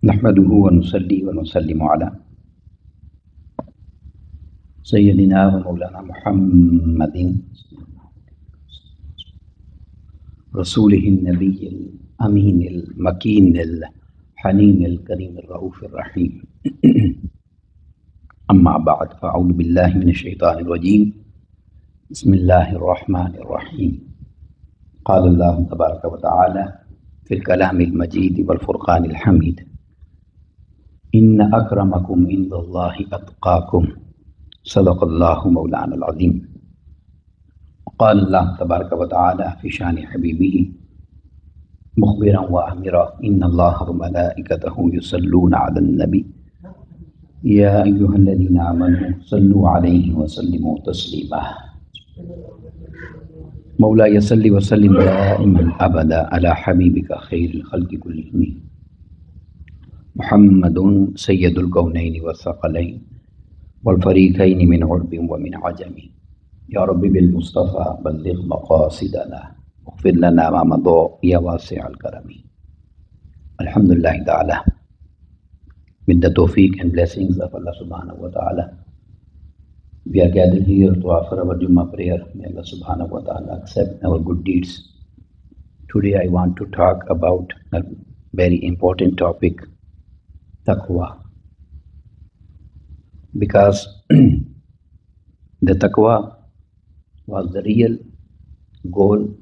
نحمده ونصلي ونسلم على سيدنا ومولانا محمد رسوله النبي الأمين المكين الحنين الكريم الرؤوف الرحيم أما بعد فأعوذ بالله من الشيطان الرجيم بسم الله الرحمن الرحيم قال الله تبارك وتعالى في الكلام المجيد والفرقان الحميد إن أكرمكم عند الله أتقاكم صدق الله مولانا العظيم. قال الله تبارك وتعالى في شان حبيبه مخبرا وأمرا إن الله وملائكته يصلون على النبي يا أيها الذين آمنوا صلوا عليه وسلموا تسليما. مولاي صل وسلم دائما أبدا على حبيبك خير الخلق كلهم محمد سيد الكونين والثقلين والفريقين من عرب ومن عجم. يا رب بالمصطفى بلغ مقاصدنا واغفر لنا ما مضى يا واسع الكرم. Alhamdulillah ta'ala, with the tawfiq and blessings of Allah subhanahu wa ta'ala, we are gathered here to offer our Jummah prayer. May Allah subhanahu wa ta'ala accept our good deeds. Today I want to talk about a very important topic, taqwa. Because the taqwa was the real goal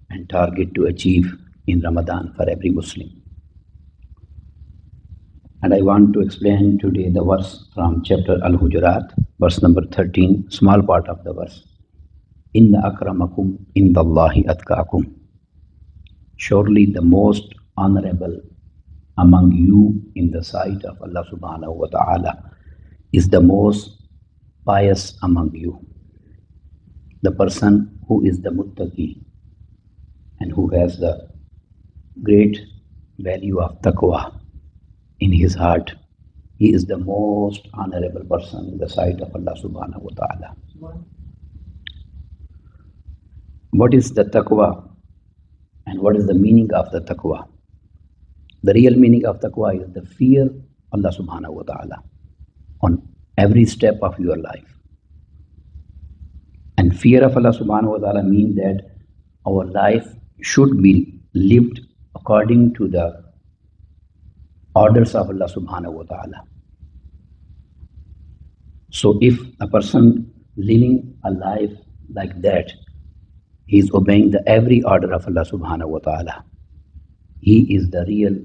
and target to achieve in Ramadan for every Muslim. And I want to explain today the verse from chapter Al-Hujurat, verse number 13, small part of the verse. Inna akramakum indallahi atqakum. Surely the most honorable among you in the sight of Allah subhanahu wa ta'ala is the most pious among you. The person who is the muttaqi and who has the great value of taqwa in his heart, he is the most honorable person in the sight of Allah subhanahu wa ta'ala. What is the taqwa and what is the meaning of the taqwa? The real meaning of taqwa is the fear of Allah subhanahu wa ta'ala on every step of your life. And fear of Allah subhanahu wa ta'ala means that our life should be lived according to the orders of Allah subhanahu wa ta'ala. So if a person living a life like that, he is obeying the every order of Allah subhanahu wa ta'ala, he is the real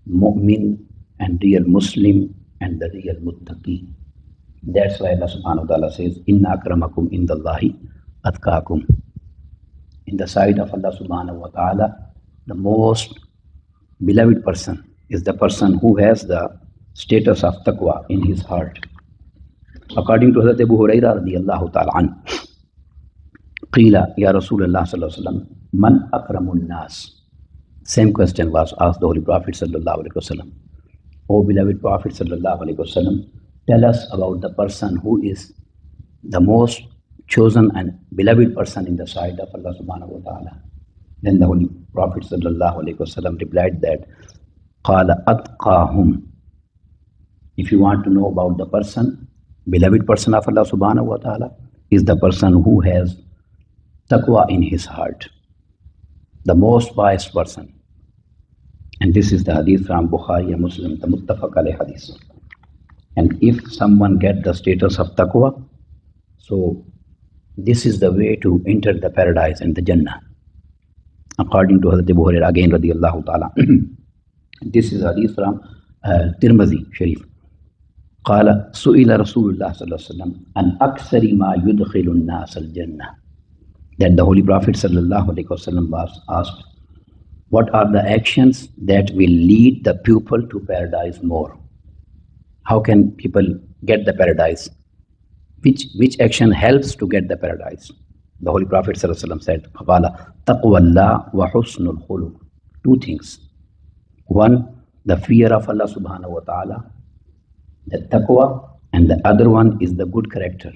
mu'min and real Muslim and the real muttaqi. That's why Allah subhanahu wa ta'ala says, Inna akramakum indallahi atqakum. In the sight of Allah subhanahu wa ta'ala, the most beloved person is the person who has the status of taqwa in his heart. According to Hazrat Abu Hurairah radiyallahu ta'ala an, Qila ya Rasulullah sallallahu alaihi wasallam, man akramun nas? Same question was asked the Holy Prophet sallallahu alaihi wasallam. O beloved Prophet sallallahu alaihi wasallam, tell us about the person who is the most chosen and beloved person in the sight of Allah subhanahu wa ta'ala. Then the Holy Prophet sallallahu alaihi wasallam replied that, Qala atqahum. If you want to know about the person, beloved person of Allah subhanahu wa ta'ala, is the person who has taqwa in his heart, the most pious person. And this is the hadith from Bukhari and Muslim, the muttafaq alayh hadith. And if someone gets the status of taqwa, so this is the way to enter the paradise and the Jannah. According to Hazrat Abu Hurairah again radiyallahu ta'ala. This is hadith from Tirmidhi Sharif. قال سئل رسول الله صلى الله عليه وسلم عن أكثر ما يدخل الناس الجنة. That the Holy Prophet sallallahu alaihi wasallam was asked, what are the actions that will lead the people to paradise more? How can people get the paradise? Which action helps to get the paradise? The Holy Prophet sallallahu alaihi wasallam said, قال تقوى الله وحسن الخلق. Two things. One, the fear of Allah subhanahu wa ta'ala, the taqwa, and the other one is the good character.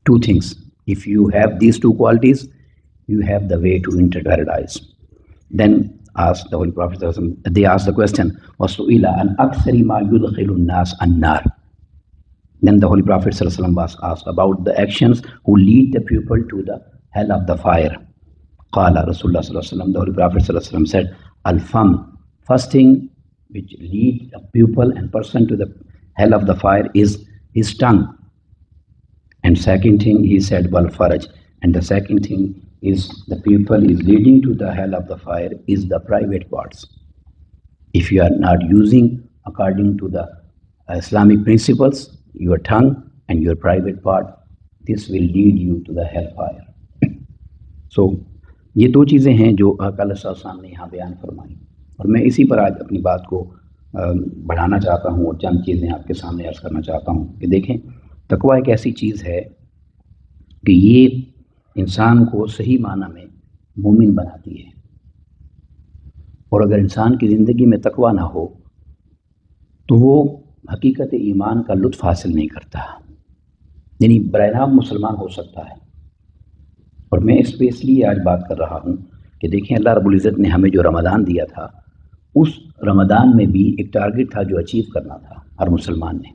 Two things. If you have these two qualities, you have the way to enter paradise. Then asked the Holy Prophet sallallahu alaihi wasallam, they asked the question, وَسُئِلَ عَنْ أَكْثَرِ مَا يُدْخِلُ النَّاسَ النَّارِ. Then the Holy Prophet sallallahu alaihi wasallam was asked about the actions who lead the people to the hell of the fire. Qala Rasulullah sallallahu alaihi wasallam, the Holy Prophet sallallahu alaihi wasallam said, Al-fam, first thing which lead a pupil and person to the hell of the fire is his tongue. And second thing he said, wal faraj, and the second thing is the pupil is leading to the hell of the fire is the private parts. If you are not using according to the Islamic principles, your tongue and your private part, this will lead you to the hellfire. So یہ دو چیزیں ہیں جو کل صاحب نے یہاں بیان فرمائی، اور میں اسی پر آج اپنی بات کو بڑھانا چاہتا ہوں اور چند چیزیں آپ کے سامنے عرض کرنا چاہتا ہوں کہ دیکھیں، تقویٰ ایک ایسی چیز ہے کہ یہ انسان کو صحیح معنی میں مومن بناتی ہے، اور اگر انسان کی زندگی میں تقویٰ نہ ہو تو وہ حقیقت ایمان کا لطف حاصل نہیں کرتا، یعنی براہ راست مسلمان ہو سکتا ہے۔ اور میں اس پہ اس لیے آج بات کر رہا ہوں کہ دیکھیں، اللہ رب العزت نے ہمیں جو رمضان دیا تھا، اس رمضان میں بھی ایک ٹارگٹ تھا جو اچیو کرنا تھا ہر مسلمان نے،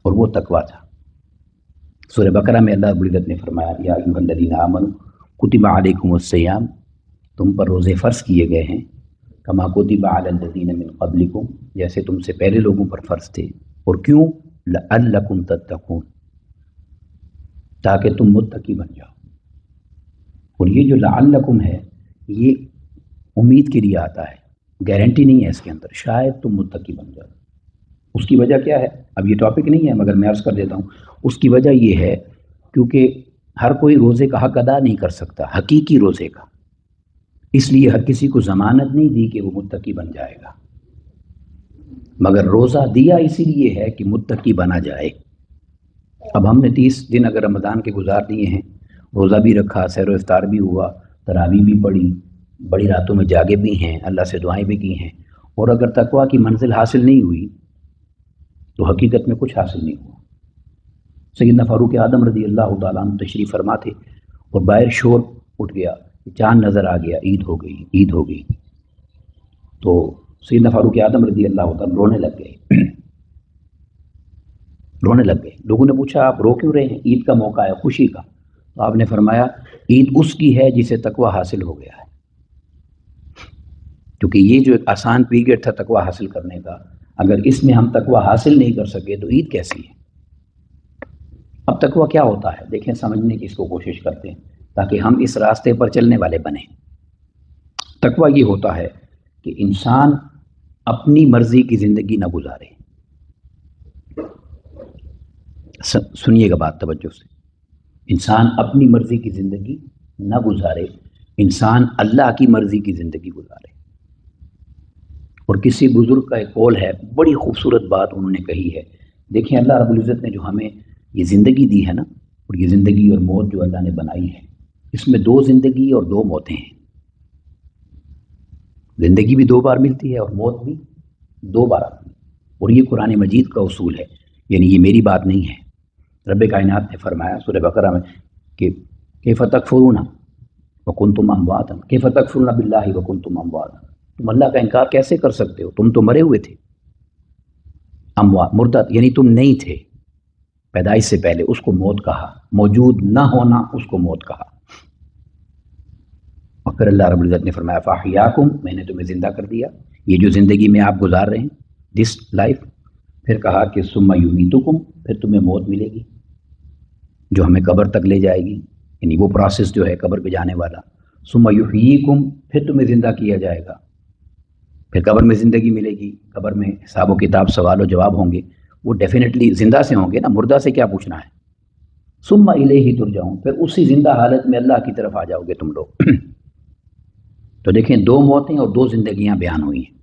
اور وہ تقویٰ تھا۔ سورہ بقرہ میں اللہ رب العزت نے فرمایا، یا ایھا الذین آمنوا کتب علیکم الصیام، تم پر روزے فرض کیے گئے ہیں، کما کتب علی الذین من قبلکم، جیسے تم سے پہلے لوگوں پر فرض تھے، اور کیوں؟ لعلکم تتقون، تاکہ تم متقی بن جاؤ۔ اور یہ جو لعلکم ہے، یہ امید کے لیے آتا ہے، گارنٹی نہیں ہے اس کے اندر، شاید تم متقی بن جاؤ۔ اس کی وجہ کیا ہے؟ اب یہ ٹاپک نہیں ہے مگر میں عرض کر دیتا ہوں۔ اس کی وجہ یہ ہے کیونکہ ہر کوئی روزے کا حق ادا نہیں کر سکتا، حقیقی روزے کا، اس لیے ہر کسی کو ضمانت نہیں دی کہ وہ متقی بن جائے گا، مگر روزہ دیا اسی لیے ہے کہ متقی بنا جائے۔ اب ہم نے 30 دن اگر رمضان کے گزار دیے ہیں، روزہ بھی رکھا، سحر و افطار بھی ہوا، تراویح بھی پڑھی، بڑی راتوں میں جاگے بھی ہیں، اللہ سے دعائیں بھی کی ہیں، اور اگر تقویٰ کی منزل حاصل نہیں ہوئی تو حقیقت میں کچھ حاصل نہیں ہوا۔ سیدنا فاروق اعظم رضی اللہ تعالیٰ عنہ تشریف فرما تھے، اور باہر شور اٹھ گیا، چاند نظر آ گیا، عید ہو گئی، عید ہو گئی۔ تو سیدنا فاروق اعظم رضی اللہ تعالیٰ رونے لگ گئے، رونے لگ گئے۔ لوگوں نے پوچھا آپ رو کیوں رہے ہیں؟ عید کا موقع ہے، خوشی کا۔ تو آپ نے فرمایا عید اس کی ہے جسے تقویٰ حاصل ہو گیا ہے، کیونکہ یہ جو ایک آسان پیریڈ تھا تقویٰ حاصل کرنے کا، اگر اس میں ہم تقویٰ حاصل نہیں کر سکے تو عید کیسی ہے؟ اب تقویٰ کیا ہوتا ہے؟ دیکھیں، سمجھنے کی اس کو کوشش کرتے ہیں تاکہ ہم اس راستے پر چلنے والے بنیں۔ تقویٰ یہ ہوتا ہے کہ انسان اپنی مرضی کی زندگی نہ گزارے۔ سنیے گا بات توجہ سے، انسان اپنی مرضی کی زندگی نہ گزارے، انسان اللہ کی مرضی کی زندگی گزارے۔ اور کسی بزرگ کا ایک قول ہے، بڑی خوبصورت بات انہوں نے کہی ہے۔ دیکھیں، اللہ رب العزت نے جو ہمیں یہ زندگی دی ہے نا، اور یہ زندگی اور موت جو اللہ نے بنائی ہے، اس میں 2 زندگی اور 2 موتیں ہیں۔ زندگی بھی 2 بار ملتی ہے اور موت بھی 2 بار آتی ہے، اور یہ قرآن مجید کا اصول ہے، یعنی یہ میری بات نہیں ہے۔ رب کائنات نے فرمایا سورہ بقرہ میں کہ کیف تکفرون وکنتم امواتا، کیف تکفرون باللہ وکنتم امواتا، تم اللہ کا انکار کیسے کر سکتے ہو؟ تم تو مرے ہوئے تھے۔ اموات، مردہ، یعنی تم نہیں تھے پیدائش سے پہلے، اس کو موت کہا۔ موجود نہ ہونا، اس کو موت کہا۔ اور پھر اللہ رب العزت نے فرمایا فاحیاکم، میں نے تمہیں زندہ کر دیا، یہ جو زندگی میں آپ گزار رہے ہیں، دس لائف۔ پھر کہا کہ ثم یمیتکم، پھر تمہیں موت ملے گی جو ہمیں قبر تک لے جائے گی، یعنی وہ پروسیس جو ہے قبر پہ جانے والا۔ ثم یحییکم، پھر تمہیں زندہ کیا جائے گا، پھر قبر میں زندگی ملے گی، قبر میں حساب و کتاب، سوال و جواب ہوں گے، وہ ڈیفینیٹلی زندہ سے ہوں گے نا، مردہ سے کیا پوچھنا ہے۔ ثم الیہ ترجعون، پھر اسی زندہ حالت میں اللہ کی طرف آ جاؤ گے تم لوگ۔ تو دیکھیں، 2 موتیں اور 2 زندگیاں بیان ہوئی ہیں۔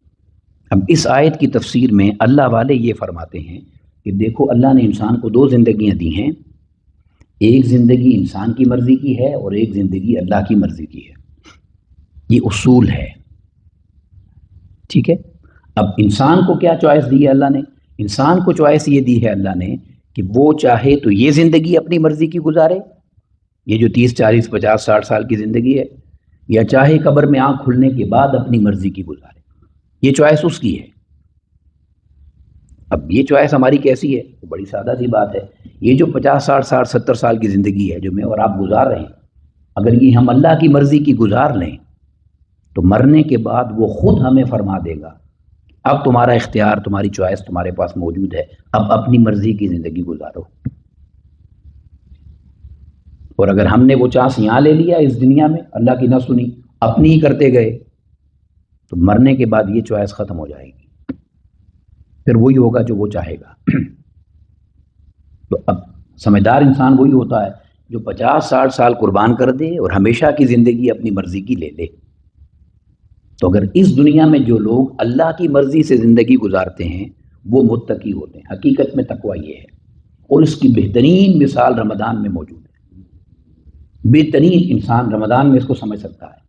اب اس آیت کی تفسیر میں اللہ والے یہ فرماتے ہیں کہ دیکھو، اللہ نے انسان کو 2 زندگیاں دی ہیں، ایک زندگی انسان کی مرضی کی ہے اور ایک زندگی اللہ کی مرضی کی ہے۔ یہ اصول ہے، ٹھیک ہے۔ اب انسان کو کیا چوائس دی ہے اللہ نے؟ انسان کو چوائس یہ دی ہے اللہ نے کہ وہ چاہے تو یہ زندگی اپنی مرضی کی گزارے، یہ جو 30 40 50 60 سال کی زندگی ہے، یا چاہے قبر میں آنکھ کھلنے کے بعد اپنی مرضی کی گزارے، یہ چوائس اس کی ہے۔ اب یہ چوائس ہماری کیسی ہے؟ تو بڑی سادہ سی بات ہے، یہ جو 50 60 60 70 سال کی زندگی ہے جو میں اور آپ گزار رہے ہیں، اگر یہ ہم اللہ کی مرضی کی گزار لیں تو مرنے کے بعد وہ خود ہمیں فرما دے گا اب تمہارا اختیار، تمہاری چوائس تمہارے پاس موجود ہے، اب اپنی مرضی کی زندگی گزارو۔ اور اگر ہم نے وہ چانس یہاں لے لیا اس دنیا میں، اللہ کی نہ سنی، اپنی ہی کرتے گئے، تو مرنے کے بعد یہ چوائس ختم ہو جائے گی، پھر وہی ہوگا جو وہ چاہے گا۔ تو اب سمجھدار انسان وہی ہوتا ہے جو 50 60 سال قربان کر دے اور ہمیشہ کی زندگی اپنی مرضی کی لے لے۔ تو اگر اس دنیا میں جو لوگ اللہ کی مرضی سے زندگی گزارتے ہیں وہ متقی ہوتے ہیں، حقیقت میں تقویٰ یہ ہے، اور اس کی بہترین مثال رمضان میں موجود ہے۔ بہترین انسان رمضان میں اس کو سمجھ سکتا ہے۔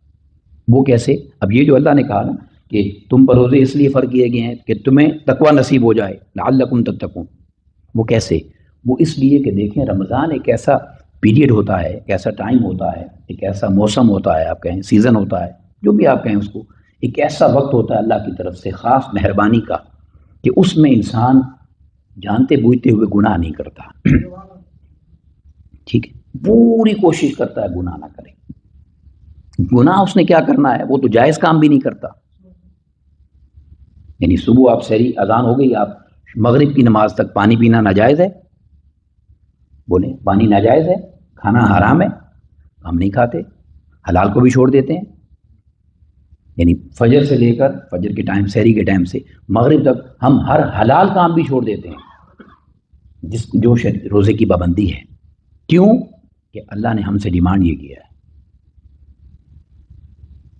وہ کیسے؟ اب یہ جو اللہ نے کہا نا کہ تم پر روزے اس لیے فرض کیے گئے ہیں کہ تمہیں تقویٰ نصیب ہو جائے، لعلکم تتقون، وہ کیسے؟ وہ اس لیے کہ دیکھیں رمضان ایک ایسا پیریڈ ہوتا ہے، ایک ایسا ٹائم ہوتا ہے، ایک ایسا موسم ہوتا ہے، آپ کہیں سیزن ہوتا ہے، جو بھی آپ کہیں اس کو، ایک ایسا وقت ہوتا ہے اللہ کی طرف سے خاص مہربانی کا کہ اس میں انسان جانتے بوجھتے ہوئے گناہ نہیں کرتا، ٹھیک ہے، پوری کوشش کرتا ہے گناہ نہ کرے۔ گناہ اس نے کیا کرنا ہے؟ وہ تو جائز کام بھی نہیں کرتا۔ یعنی صبح آپ سحری اذان ہو گئی، آپ مغرب کی نماز تک پانی پینا ناجائز ہے؟ بولیں پانی ناجائز ہے، کھانا حرام ہے، ہم نہیں کھاتے، حلال کو بھی چھوڑ دیتے ہیں۔ یعنی فجر سے لے کر فجر کے ٹائم، سحری کے ٹائم سے مغرب تک ہم ہر حلال کام بھی چھوڑ دیتے ہیں جو روزے کی پابندی ہے۔ کیوں؟ کہ اللہ نے ہم سے ڈیمانڈ یہ کیا ہے۔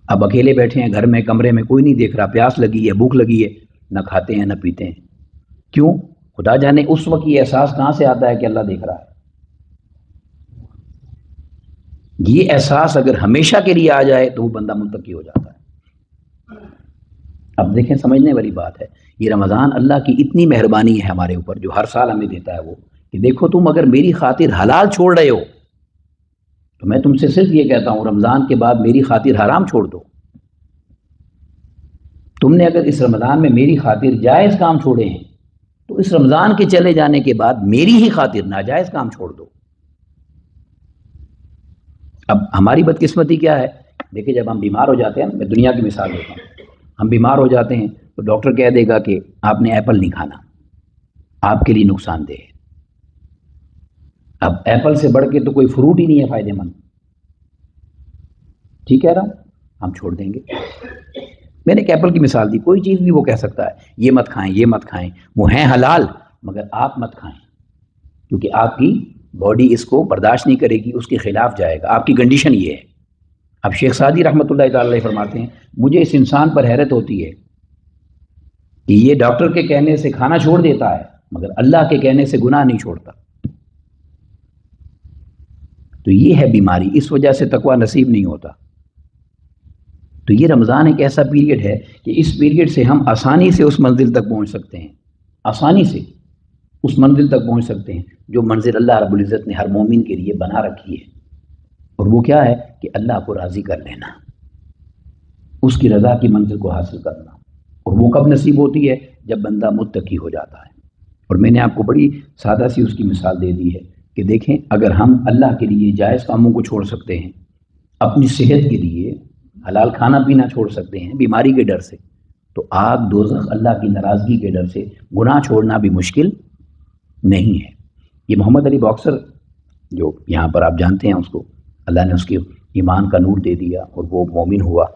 اب اکیلے بیٹھے ہیں گھر میں، کمرے میں، کوئی نہیں دیکھ رہا، پیاس لگی ہے، بھوک لگی ہے، نہ کھاتے ہیں نہ پیتے ہیں۔ کیوں؟ خدا جانے اس وقت یہ احساس کہاں سے آتا ہے کہ اللہ دیکھ رہا ہے۔ یہ احساس اگر ہمیشہ کے لیے آ جائے تو وہ بندہ متقی ہو جاتا ہے۔ اب دیکھیں سمجھنے والی بات ہے، یہ رمضان اللہ کی اتنی مہربانی ہے ہمارے اوپر جو ہر سال ہمیں دیتا ہے وہ، کہ دیکھو تم اگر میری خاطر حلال چھوڑ رہے ہو تو میں تم سے صرف یہ کہتا ہوں رمضان کے بعد میری خاطر حرام چھوڑ دو۔ تم نے اگر اس رمضان میں میری خاطر جائز کام چھوڑے ہیں تو اس رمضان کے چلے جانے کے بعد میری ہی خاطر ناجائز کام چھوڑ دو۔ اب ہماری بدقسمتی کیا ہے؟ دیکھیں جب ہم بیمار ہو جاتے ہیں، میں دنیا کی مثال دیتا ہوں، ہم بیمار ہو جاتے ہیں تو ڈاکٹر کہہ دے گا کہ آپ نے ایپل نہیں کھانا، آپ کے لیے نقصان دہ ہے۔ اب ایپل سے بڑھ کے تو کوئی فروٹ ہی نہیں ہے فائدہ مند، ٹھیک ہے نا، ہم چھوڑ دیں گے۔ میں نے ایک ایپل کی مثال دی، کوئی چیز بھی وہ کہہ سکتا ہے یہ مت کھائیں، یہ مت کھائیں، وہ ہیں حلال مگر آپ مت کھائیں کیونکہ آپ کی باڈی اس کو برداشت نہیں کرے گی، اس کے خلاف جائے گا، آپ کی کنڈیشن یہ ہے۔ اب شیخ سعدی رحمۃ اللہ تعالی علیہ فرماتے ہیں مجھے اس انسان پر حیرت ہوتی ہے کہ یہ ڈاکٹر کے کہنے سے کھانا چھوڑ دیتا ہے مگر اللہ کے کہنے سے گناہ نہیں چھوڑتا۔ تو یہ ہے بیماری، اس وجہ سے تقویٰ نصیب نہیں ہوتا۔ تو یہ رمضان ایک ایسا پیریڈ ہے کہ اس پیریڈ سے ہم آسانی سے اس منزل تک پہنچ سکتے ہیں، آسانی سے اس منزل تک پہنچ سکتے ہیں جو منزل اللہ رب العزت نے ہر مومن کے لیے بنا رکھی ہے، اور وہ کیا ہے کہ اللہ کو راضی کر لینا، اس کی رضا کی منزل کو حاصل کرنا۔ اور وہ کب نصیب ہوتی ہے؟ جب بندہ متقی ہو جاتا ہے۔ اور میں نے آپ کو بڑی سادہ سی اس کی مثال دے دی ہے کہ دیکھیں اگر ہم اللہ کے لیے جائز کاموں کو چھوڑ سکتے ہیں، اپنی صحت کے لیے حلال کھانا پینا چھوڑ سکتے ہیں بیماری کے ڈر سے، تو آگ دوزخ اللہ کی ناراضگی کے ڈر سے گناہ چھوڑنا بھی مشکل نہیں ہے۔ یہ محمد علی باکسر جو یہاں پر آپ جانتے ہیں اس کو، اللہ نے اس کے ایمان کا نور دے دیا اور وہ مومن ہوا،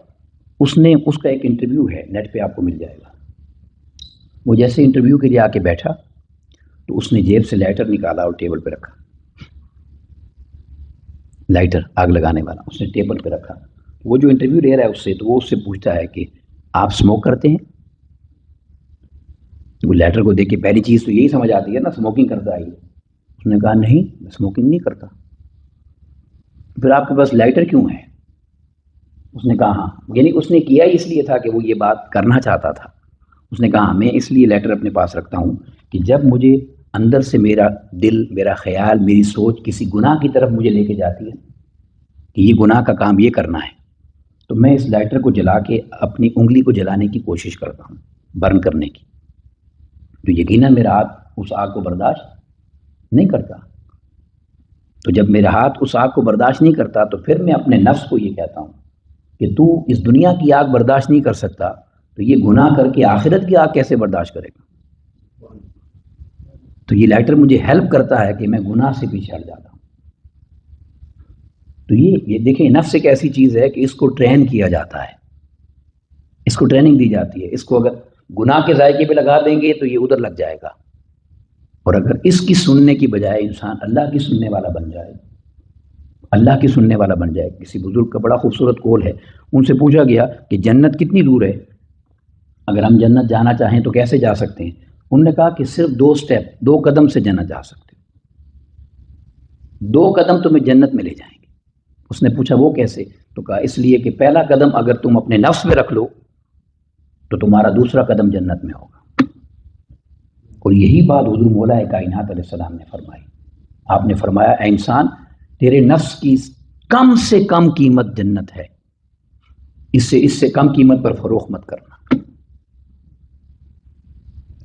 اس کا ایک انٹرویو ہے، نیٹ پہ آپ کو مل جائے گا۔ وہ جیسے انٹرویو کے لیے آ کے بیٹھا تو اس نے جیب سے لائٹر نکالا اور ٹیبل پہ رکھا، لائٹر آگ لگانے والا اس نے ٹیبل پہ رکھا۔ وہ جو انٹرویو لے رہا ہے اس سے، تو وہ اس سے پوچھتا ہے کہ آپ سموک کرتے ہیں؟ وہ لائٹر کو دیکھ کے پہلی چیز تو یہی سمجھ آتی ہے نا، سموکنگ کرتا ہے یہ۔ اس نے کہا نہیں میں سموکنگ نہیں کرتا۔ پھر آپ کے پاس لائٹر کیوں ہے؟ اس نے کہا ہاں، یعنی اس نے کیا اس لیے تھا کہ وہ یہ بات کرنا چاہتا تھا۔ اس نے کہا میں اس لیے لائٹر اپنے پاس رکھتا ہوں کہ جب مجھے اندر سے میرا دل، میرا خیال، میری سوچ کسی گناہ کی طرف مجھے لے کے جاتی ہے کہ یہ گناہ کا کام یہ کرنا ہے، تو میں اس لائٹر کو جلا کے اپنی انگلی کو جلانے کی کوشش کرتا ہوں، برن کرنے کی، تو یقیناً میرا ہاتھ اس آگ کو برداشت نہیں کرتا۔ تو جب میرا ہاتھ اس آگ کو برداشت نہیں کرتا تو پھر میں اپنے نفس کو یہ کہتا ہوں کہ تو اس دنیا کی آگ برداشت نہیں کر سکتا تو یہ گناہ کر کے آخرت کی آگ کیسے برداشت کرے گا؟ تو یہ لائٹر مجھے ہیلپ کرتا ہے کہ میں گناہ سے پیچھے ہٹ جاتا ہوں۔ تو یہ دیکھیں، نفس ایک ایسی چیز ہے کہ اس کو ٹرین کیا جاتا ہے، اس کو ٹریننگ دی جاتی ہے۔ اس کو اگر گناہ کے ذائقے پہ لگا دیں گے تو یہ ادھر لگ جائے گا، اور اگر اس کی سننے کی بجائے انسان اللہ کی سننے والا بن جائے، اللہ کی سننے والا بن جائے۔ کسی بزرگ کا بڑا خوبصورت قول ہے، ان سے پوچھا گیا کہ جنت کتنی دور ہے، اگر ہم جنت جانا چاہیں تو کیسے جا سکتے ہیں؟ انہوں نے کہا کہ صرف 2 سٹیپ، 2 قدم سے جنت جا سکتے، 2 قدم تمہیں جنت میں لے جائیں گے۔ اس نے پوچھا وہ کیسے؟ تو کہا اس لیے کہ پہلا قدم اگر تم اپنے نفس میں رکھ لو تو تمہارا دوسرا قدم جنت میں ہوگا۔ اور یہی بات حضور مولا کائنات علیہ السلام نے فرمائی۔ آپ نے فرمایا اے انسان، تیرے نفس کی کم سے کم قیمت جنت ہے، اس سے کم قیمت پر فروخت مت کرنا۔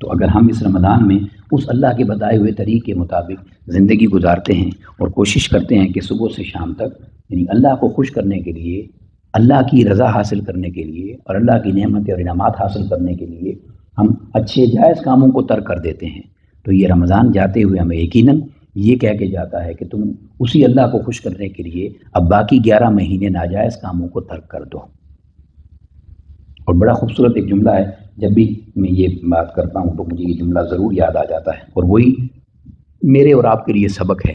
تو اگر ہم اس رمضان میں اس اللہ کے بتائے ہوئے طریقے کے مطابق زندگی گزارتے ہیں اور کوشش کرتے ہیں کہ صبح سے شام تک یعنی اللہ کو خوش کرنے کے لیے، اللہ کی رضا حاصل کرنے کے لیے اور اللہ کی نعمت اور انعامات حاصل کرنے کے لیے ہم اچھے جائز کاموں کو ترک کر دیتے ہیں، تو یہ رمضان جاتے ہوئے ہمیں یقیناً یہ کہہ کے جاتا ہے کہ تم اسی اللہ کو خوش کرنے کے لیے اب باقی 11 مہینے ناجائز کاموں کو ترک کر دو۔ اور بڑا خوبصورت ایک جملہ ہے، جب بھی میں یہ بات کرتا ہوں تو مجھے یہ جملہ ضرور یاد آ جاتا ہے، اور وہی میرے اور آپ کے لیے سبق ہے۔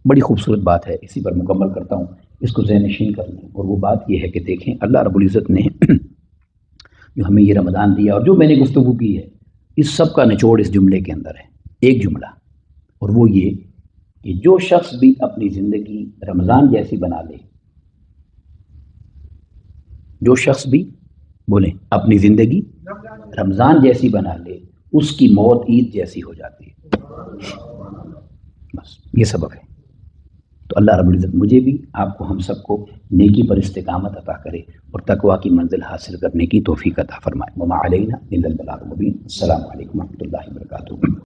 بڑی خوبصورت بات ہے، اسی پر مکمل کرتا ہوں، اس کو ذہن نشین کر لیں۔ اور وہ بات یہ ہے کہ دیکھیں، اللہ رب العزت نے جو ہمیں یہ رمضان دیا اور جو میں نے گفتگو کی ہے، اس سب کا نچوڑ اس جملے کے اندر ہے، ایک جملہ، اور وہ یہ کہ جو شخص بھی اپنی زندگی رمضان جیسی بنا لے، جو شخص بھی بولیں اپنی زندگی رمضان جیسی بنا لے، اس کی موت عید جیسی ہو جاتی ہے۔ بس یہ سبق ہے۔ تو اللہ رب العزت مجھے بھی، آپ کو، ہم سب کو نیکی پر استقامت عطا کرے اور تقویٰ کی منزل حاصل کرنے کی توفیق عطا فرمائے۔ وما علینا الا البلاغ المبین۔ السلام علیکم ورحمۃ اللہ وبرکاتہ۔